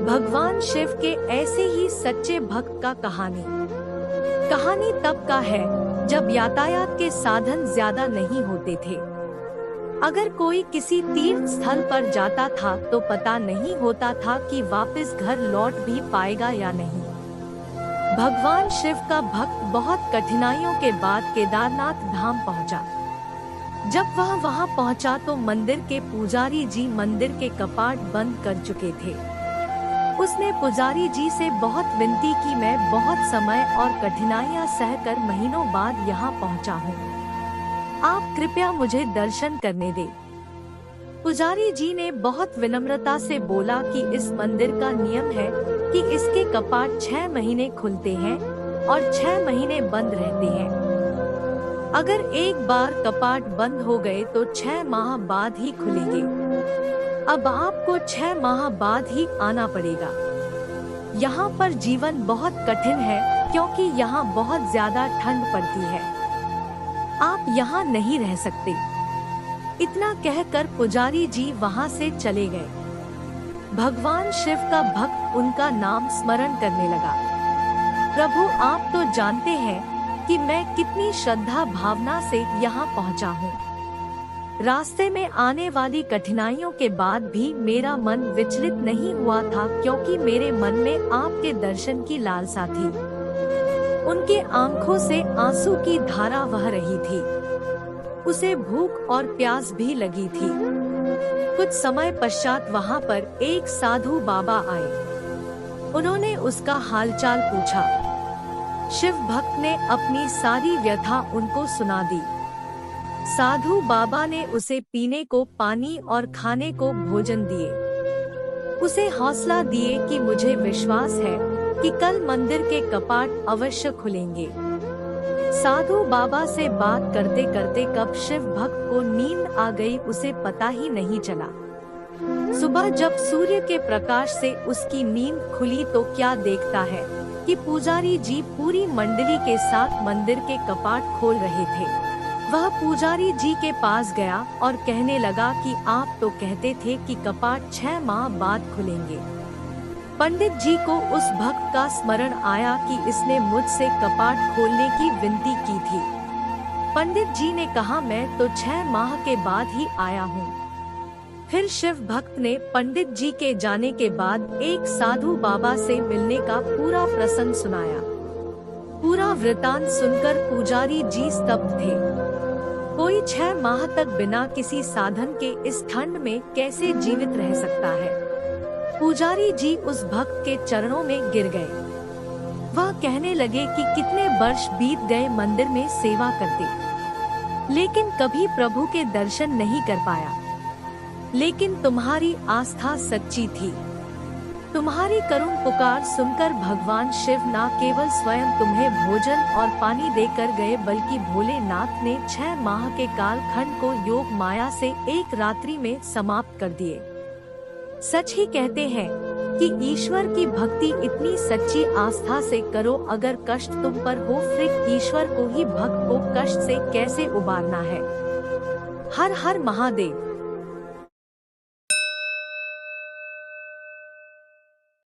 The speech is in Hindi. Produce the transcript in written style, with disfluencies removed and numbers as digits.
भगवान शिव के ऐसे ही सच्चे भक्त का कहानी तब का है जब यातायात के साधन ज्यादा नहीं होते थे। अगर कोई किसी तीर्थ स्थल पर जाता था तो पता नहीं होता था कि वापस घर लौट भी पाएगा या नहीं। भगवान शिव का भक्त बहुत कठिनाइयों के बाद केदारनाथ धाम पहुंचा। जब वह वहां पहुंचा तो मंदिर के पुजारी जी मंदिर के कपाट बंद कर चुके थे। उसने पुजारी जी से बहुत विनती की, मैं बहुत समय और कठिनाइयां सहकर महीनों बाद यहाँ पहुँचा हूँ, आप कृपया मुझे दर्शन करने दे। पुजारी जी ने बहुत विनम्रता से बोला कि इस मंदिर का नियम है कि इसके कपाट 6 महीने खुलते हैं और 6 महीने बंद रहते हैं। अगर एक बार कपाट बंद हो गए तो 6 माह बाद ही खुलेंगे। अब आपको 6 माह बाद ही आना पड़ेगा। यहाँ पर जीवन बहुत कठिन है क्योंकि यहाँ बहुत ज्यादा ठंड पड़ती है, आप यहाँ नहीं रह सकते। इतना कहकर पुजारी जी वहाँ से चले गए। भगवान शिव का भक्त उनका नाम स्मरण करने लगा। प्रभु, आप तो जानते हैं कि मैं कितनी श्रद्धा भावना से यहाँ पहुँचा हूँ। रास्ते में आने वाली कठिनाइयों के बाद भी मेरा मन विचलित नहीं हुआ था क्योंकि मेरे मन में आपके दर्शन की लालसा थी। उनके आंखों से आंसू की धारा बह रही थी। उसे भूख और प्यास भी लगी थी। कुछ समय पश्चात वहाँ पर एक साधु बाबा आए। उन्होंने उसका हालचाल पूछा। शिव भक्त ने अपनी सारी व्यथा उनको सुना दी। साधु बाबा ने उसे पीने को पानी और खाने को भोजन दिए। उसे हौसला दिए कि मुझे विश्वास है कि कल मंदिर के कपाट अवश्य खुलेंगे। साधु बाबा से बात करते करते कब शिव भक्त को नींद आ गई उसे पता ही नहीं चला। सुबह जब सूर्य के प्रकाश से उसकी नींद खुली तो क्या देखता है कि पुजारी जी पूरी मंडली के साथ मंदिर के कपाट खोल रहे थे। वह पुजारी जी के पास गया और कहने लगा कि आप तो कहते थे कि कपाट 6 माह बाद खुलेंगे। पंडित जी को उस भक्त का स्मरण आया कि इसने मुझसे कपाट खोलने की विनती की थी। पंडित जी ने कहा, मैं तो 6 माह के बाद ही आया हूँ। फिर शिव भक्त ने पंडित जी के जाने के बाद एक साधु बाबा से मिलने का पूरा प्रसंग सुनाया। पूरा वृतांत सुनकर पुजारी जी स्तब्ध थे। कोई 6 माह तक बिना किसी साधन के इस ठंड में कैसे जीवित रह सकता है। पुजारी जी उस भक्त के चरणों में गिर गए। वह कहने लगे कि कितने वर्ष बीत गए मंदिर में सेवा करते, लेकिन कभी प्रभु के दर्शन नहीं कर पाया। लेकिन तुम्हारी आस्था सच्ची थी। तुम्हारी करुण पुकार सुनकर भगवान शिव न केवल स्वयं तुम्हें भोजन और पानी देकर गए बल्कि भोलेनाथ ने 6 माह के कालखंड को योग माया से एक रात्रि में समाप्त कर दिए। सच ही कहते हैं कि ईश्वर की भक्ति इतनी सच्ची आस्था से करो, अगर कष्ट तुम पर हो फिर ईश्वर को ही भक्त को कष्ट से कैसे उबारना है। हर हर महादेव।